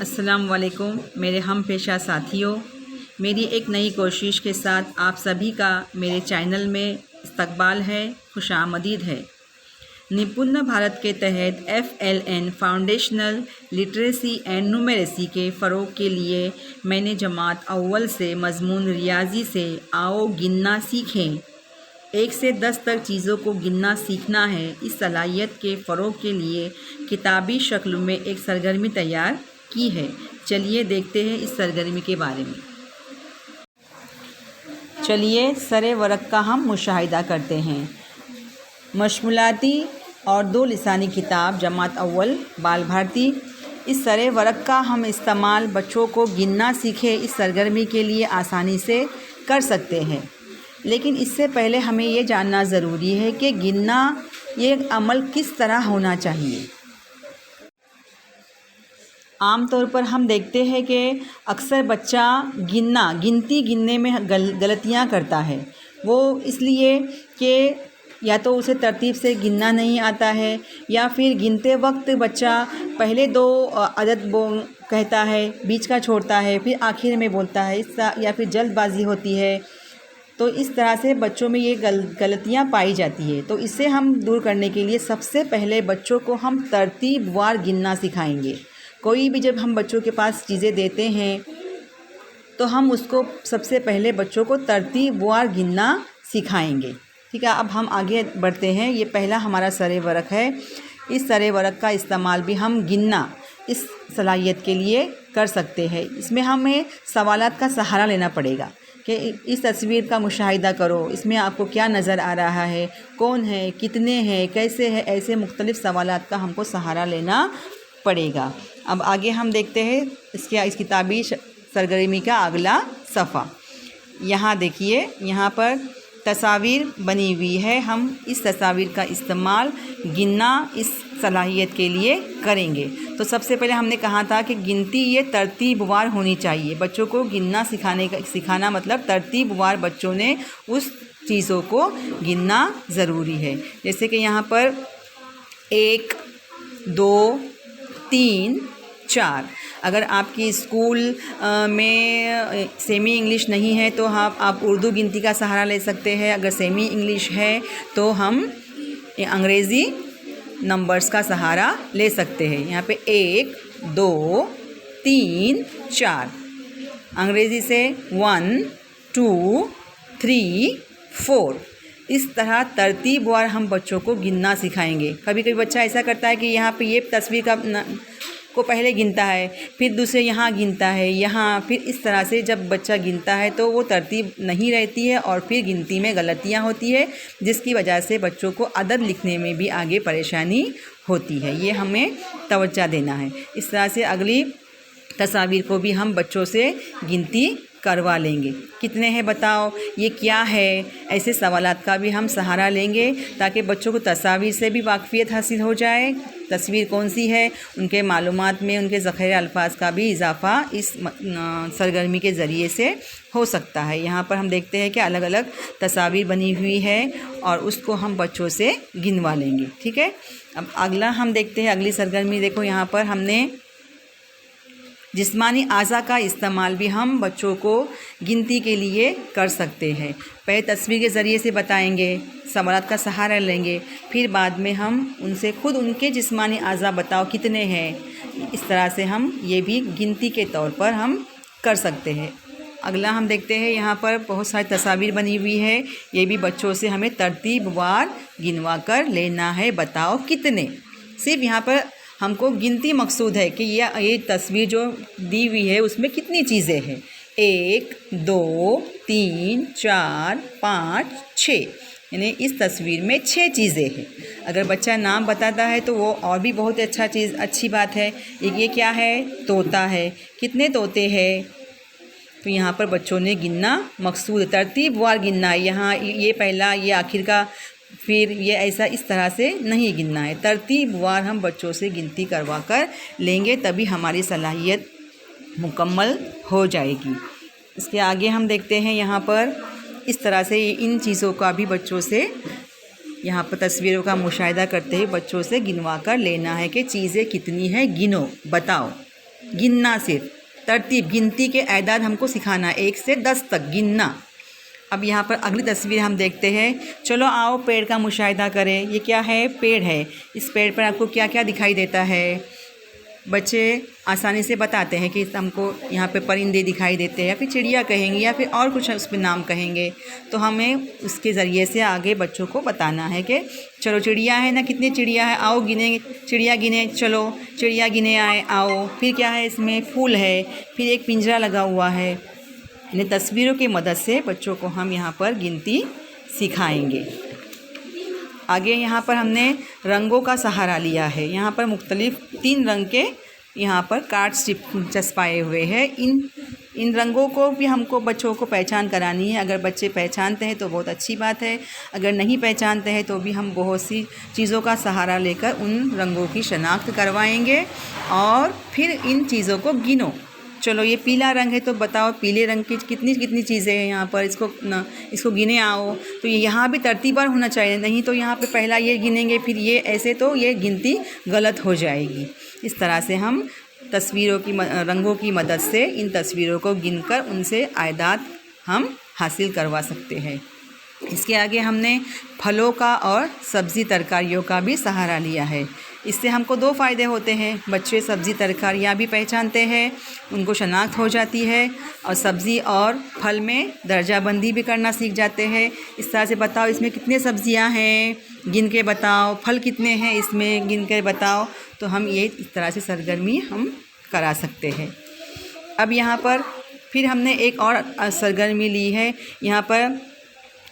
अस्सलाम वालेकुम मेरे हम पेशा साथियों, मेरी एक नई कोशिश के साथ आप सभी का मेरे चैनल में इस्तकबाल है, खुशामदीद है। निपुण भारत के तहत FLN foundational literacy and numeracy के फ़रोग़ के लिए मैंने जमात अव्वल से मज़मून रियाजी से आओ गिनना सीखें 1 से 10 तक चीज़ों को गिनना सीखना है। इस सलाहियत के फ़रोग़ के लिए किताबी शक्ल में एक सरगर्मी तैयार की है। चलिए देखते हैं इस सरगर्मी के बारे में। चलिए सरे वरक़ का हम मुशाहिदा करते हैं। मशमूलाती और 2 लिसानी किताब जमात अव्वल बाल भारती। इस सरे वरक़ का हम इस्तेमाल बच्चों को गिनना सीखे इस सरगर्मी के लिए आसानी से कर सकते हैं, लेकिन इससे पहले हमें ये जानना ज़रूरी है कि गिनना ये अमल किस तरह होना चाहिए। आम तौर पर हम देखते हैं कि अक्सर बच्चा गिनती गिनने में गलतियाँ करता है। वो इसलिए कि या तो उसे तरतीब से गिनना नहीं आता है, या फिर गिनते वक्त बच्चा पहले 2 अदद कहता है, बीच का छोड़ता है, फिर आखिर में बोलता है, या फिर जल्दबाजी होती है। तो इस तरह से बच्चों में ये गलतियाँ पाई जाती है। तो इससे हम दूर करने के लिए सबसे पहले बच्चों को हम तरतीबवार गिनना सिखाएंगे। कोई भी जब हम बच्चों के पास चीज़ें देते हैं तो हम उसको सबसे पहले बच्चों को तरतीबवार गिनना सिखाएंगे। ठीक है, अब हम आगे बढ़ते हैं। ये पहला हमारा सरे वरक़ है। इस सरे वरक़ का इस्तेमाल भी हम गिनना इस सलाहियत के लिए कर सकते हैं। इसमें हमें सवालात का सहारा लेना पड़ेगा कि इस तस्वीर का मुशाहिदा करो, इसमें आपको क्या नज़र आ रहा है, कौन है, कितने हैं, कैसे है, ऐसे मुख्तलिफ़ सवालात का हमको सहारा लेना पड़ेगा। अब आगे हम देखते हैं इस किताबी सरगर्मी का अगला सफ़ा। यहाँ देखिए, यहाँ पर तस्वीर बनी हुई है। हम इस तस्वीर का इस्तेमाल गिनना इस सलाहियत के लिए करेंगे। तो सबसे पहले हमने कहा था कि गिनती ये तरतीबवार होनी चाहिए। बच्चों को गिनना सिखाना मतलब तरतीबवार बच्चों ने उस चीज़ों को गिनना ज़रूरी है। जैसे कि यहाँ पर 1, 2, 3, 4। अगर आपकी स्कूल में सेमी इंग्लिश नहीं है तो आप उर्दू गिनती का सहारा ले सकते हैं। अगर सेमी इंग्लिश है तो हम अंग्रेज़ी नंबर्स का सहारा ले सकते हैं। यहाँ पे 1, 2, 3, 4। अंग्रेज़ी से 1, 2, 3, 4। इस तरह तरतीबवार हम बच्चों को गिनना सिखाएंगे। कभी कभी बच्चा ऐसा करता है कि यहाँ पे ये तस्वीर को पहले गिनता है, फिर दूसरे यहाँ गिनता है, यहाँ, फिर इस तरह से जब बच्चा गिनता है तो वो तरतीब नहीं रहती है और फिर गिनती में गलतियाँ होती है, जिसकी वजह से बच्चों को अदद लिखने में भी आगे परेशानी होती है। ये हमें तवज्जो देना है। इस तरह से अगली तस्वीर को भी हम बच्चों से गिनती करवा लेंगे। कितने हैं बताओ, ये क्या है, ऐसे सवालात का भी हम सहारा लेंगे ताकि बच्चों को तस्वीर से भी वाक़फ़ियत हासिल हो जाए। तस्वीर कौन सी है, उनके मालूमात में उनके ज़ख़ीरे अल्फाज का भी इजाफ़ा इस सरगर्मी के ज़रिए से हो सकता है। यहाँ पर हम देखते हैं कि अलग अलग तस्वीर बनी हुई है और उसको हम बच्चों से गिनवा लेंगे। ठीक है, अब अगला हम देखते हैं अगली सरगर्मी। देखो, यहाँ पर हमने जिस्मानी आज़ा का इस्तेमाल भी हम बच्चों को गिनती के लिए कर सकते हैं। पहले तस्वीर के ज़रिए से बताएंगे, सवालात का सहारा लेंगे, फिर बाद में हम उनसे खुद उनके जिस्मानी आज़ा बताओ कितने हैं। इस तरह से हम ये भी गिनती के तौर पर हम कर सकते हैं। अगला हम देखते हैं, यहाँ पर बहुत सारी तस्वीर बनी हुई है। ये भी बच्चों से हमें तरतीबवार गिनवा कर लेना है। बताओ कितने। सिर्फ यहाँ पर हमको गिनती मकसूद है कि ये तस्वीर जो दी हुई है उसमें कितनी चीज़ें हैं। 1, 2, 3, 4, 5, 6, यानी इस तस्वीर में 6 चीज़ें हैं। अगर बच्चा नाम बताता है तो वो और भी बहुत अच्छी बात है। ये क्या है, तोता है। कितने तोते हैं, तो यहाँ पर बच्चों ने गिनना मकसूद, तरतीबवार गिनना है। यहाँ ये पहला, ये आखिर का, फिर ये ऐसा इस तरह से नहीं गिनना है। तरतीबवार हम बच्चों से गिनती करवा कर लेंगे, तभी हमारी सलाहियत मुकम्मल हो जाएगी। इसके आगे हम देखते हैं, यहाँ पर इस तरह से इन चीज़ों का भी बच्चों से यहाँ पर तस्वीरों का मुशाहिदा करते हुए बच्चों से गिनवा कर लेना है कि चीज़ें कितनी हैं, गिनो, बताओ। गिनना सिर्फ, तरतीब गिनती के आदाद हमको सिखाना, 1 से 10 तक गिनना। अब यहाँ पर अगली तस्वीर हम देखते हैं। चलो आओ पेड़ का मुशाहिदा करें। ये क्या है? पेड़ है। इस पेड़ पर आपको क्या क्या दिखाई देता है? बच्चे आसानी से बताते हैं कि हमको यहाँ पे परिंदे दिखाई देते हैं, या फिर चिड़िया कहेंगे, या फिर और कुछ उस पर नाम कहेंगे। तो हमें उसके ज़रिए से आगे बच्चों को बताना है कि चलो चिड़िया है ना, कितनी चिड़िया है, आओ गिने, चिड़िया गिने, चलो चिड़िया गिने आए, आओ। फिर क्या है? इसमें फूल है, फिर एक पिंजरा लगा हुआ है। इन तस्वीरों की मदद से बच्चों को हम यहाँ पर गिनती सिखाएंगे। आगे यहाँ पर हमने रंगों का सहारा लिया है। यहाँ पर मुख्तलिफ 3 रंग के यहाँ पर कार्ड्स चस्पाए हुए हैं। इन रंगों को भी हमको बच्चों को पहचान करानी है। अगर बच्चे पहचानते हैं तो बहुत अच्छी बात है, अगर नहीं पहचानते हैं तो भी हम बहुत सी चीज़ों का सहारा लेकर उन रंगों की शनाख्त करवाएंगे। और फिर इन चीज़ों को गिनो। चलो ये पीला रंग है तो बताओ पीले रंग की कितनी कितनी चीज़ें हैं यहाँ पर, इसको गिने आओ। तो ये यहाँ भी तरतीबवार होना चाहिए, नहीं तो यहाँ पे पहला ये गिनेंगे फिर ये, ऐसे तो ये गिनती गलत हो जाएगी। इस तरह से हम तस्वीरों की रंगों की मदद से इन तस्वीरों को गिनकर उनसे आयदाद हम हासिल करवा सकते हैं। इसके आगे हमने फलों का और सब्ज़ी तरकारियों का भी सहारा लिया है। इससे हमको 2 फ़ायदे होते हैं। बच्चे सब्ज़ी तरकारियाँ भी पहचानते हैं, उनको शनाख्त हो जाती है, और सब्ज़ी और फल में दर्जाबंदी भी करना सीख जाते हैं। इस तरह से बताओ इसमें कितने सब्ज़ियाँ हैं, गिन के बताओ, फल कितने हैं इसमें, गिन के बताओ। तो हम ये इस तरह से सरगर्मी हम करा सकते हैं। अब यहाँ पर फिर हमने एक और सरगर्मी ली है। यहाँ पर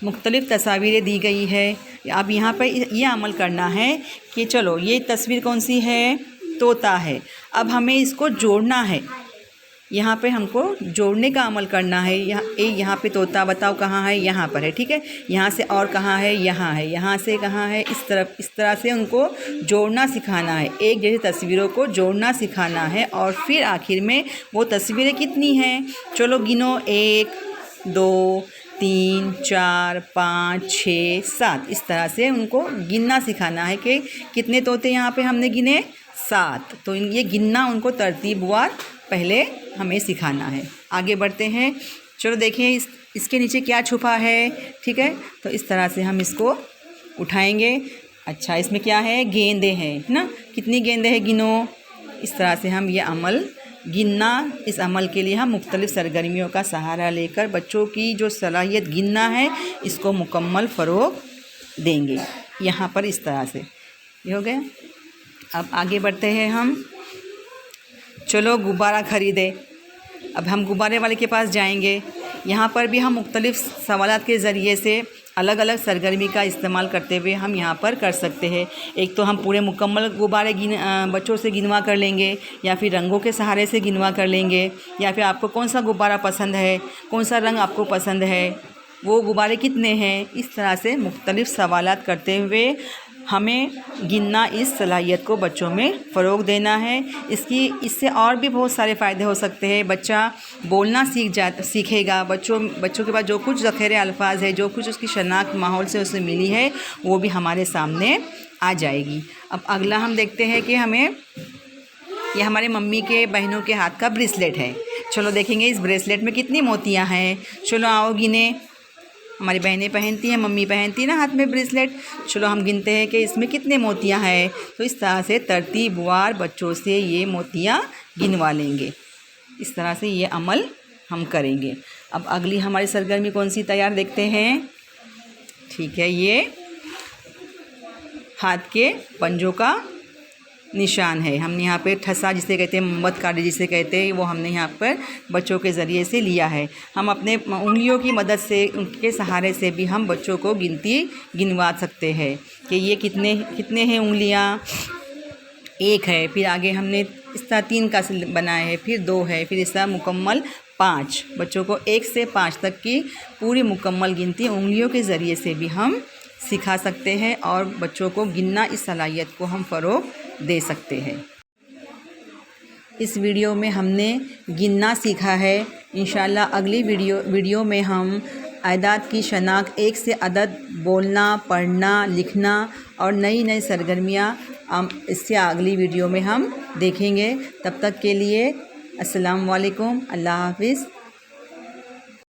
मुख्तलिफ़ तस्वीरें दी गई है। अब यहाँ पर ये अमल करना है कि चलो ये तस्वीर कौन सी है? तोता है। अब हमें इसको जोड़ना है। यहाँ पे हमको जोड़ने का अमल करना है। यहाँ पे तोता बताओ कहाँ है? यहाँ पर है, ठीक है। यहाँ से और कहाँ है? यहाँ है। यहाँ से कहाँ है? इस तरह से उनको जोड़ना सिखाना है। एक जैसी तस्वीरों को जोड़ना सिखाना है। और फिर आखिर में वो तस्वीरें कितनी हैं? चलो गिनो, 1 2 3 4 5 6 7। इस तरह से उनको गिनना सिखाना है कि कितने तोते यहाँ पे हमने गिने? 7। तो ये गिनना उनको तरतीबवार पहले हमें सिखाना है। आगे बढ़ते हैं। चलो देखिए इसके नीचे क्या छुपा है, ठीक है। तो इस तरह से हम इसको उठाएंगे। अच्छा, इसमें क्या है? गेंदें हैं ना, कितनी गेंदें हैं गिनो। इस तरह से हम ये अमल गिनना, इस अमल के लिए हम मुख्तलिफ़ सरगर्मियों का सहारा लेकर बच्चों की जो सलाहियत गिनना है इसको मुकम्मल फ़रोग़ देंगे। यहाँ पर इस तरह से ये हो गया। अब आगे बढ़ते हैं हम। चलो गुब्बारा ख़रीदे। अब हम गुब्बारे वाले के पास जाएंगे। यहाँ पर भी हम मुख्तलिफ़ सवालात के ज़रिए से अलग अलग सरगर्मी का इस्तेमाल करते हुए हम यहाँ पर कर सकते हैं। एक तो हम पूरे मुकम्मल गुब्बारे बच्चों से गिनवा कर लेंगे, या फिर रंगों के सहारे से गिनवा कर लेंगे, या फिर आपको कौन सा गुब्बारा पसंद है, कौन सा रंग आपको पसंद है, वो गुब्बारे कितने हैं। इस तरह से मुख्तलिफ़ सवालात करते हुए हमें गिनना, इस सलाहियत को बच्चों में फ़रोग़ देना है। इससे और भी बहुत सारे फ़ायदे हो सकते हैं। बच्चा बोलना सीखेगा। बच्चों के पास जो कुछ ज़ख़ीरे अल्फाज है, जो कुछ उसकी शनाख्त माहौल से उसे मिली है, वो भी हमारे सामने आ जाएगी। अब अगला हम देखते हैं कि ये हमारे मम्मी के बहनों के हाथ का ब्रेसलेट है। चलो देखेंगे इस ब्रेसलेट में कितनी मोतियाँ हैं। चलो आओ गिने। हमारी बहनें पहनती हैं, मम्मी पहनती है ना हाथ में ब्रेसलेट। चलो हम गिनते हैं कि इसमें कितने मोतियाँ हैं। तो इस तरह से तरतीबवार बच्चों से ये मोतियाँ गिनवा लेंगे। इस तरह से ये अमल हम करेंगे। अब अगली हमारी सरगर्मी कौन सी तैयार देखते हैं। ठीक है, ये हाथ के पंजों का निशान है। हमने यहाँ पे ठसा जिसे कहते हैं, मोमबत्ती काटे जिसे कहते हैं, वो हमने यहाँ पर बच्चों के ज़रिए से लिया है। हम अपने उंगलियों की मदद से, उनके सहारे से भी हम बच्चों को गिनवा सकते हैं कि ये कितने हैं उंगलियाँ। 1 है, फिर आगे हमने इस तरह 3 का बनाया है, फिर 2 है, फिर इस तरह मुकम्मल 5। बच्चों को 1 से 5 तक की पूरी मुकम्मल गिनती उंगलियों के ज़रिए से भी हम सिखा सकते हैं, और बच्चों को गिनना, इस सलाहियत को हम फ़रोग़ दे सकते हैं। इस वीडियो में हमने गिनना सीखा है। इंशाल्लाह अगली वीडियो में हम आयदाद की शनाख्त, 1 से अदद बोलना, पढ़ना, लिखना और नई सरगर्मियाँ इससे अगली वीडियो में हम देखेंगे। तब तक के लिए अस्सलाम वालेकुम, अल्लाह हाफ़िज़।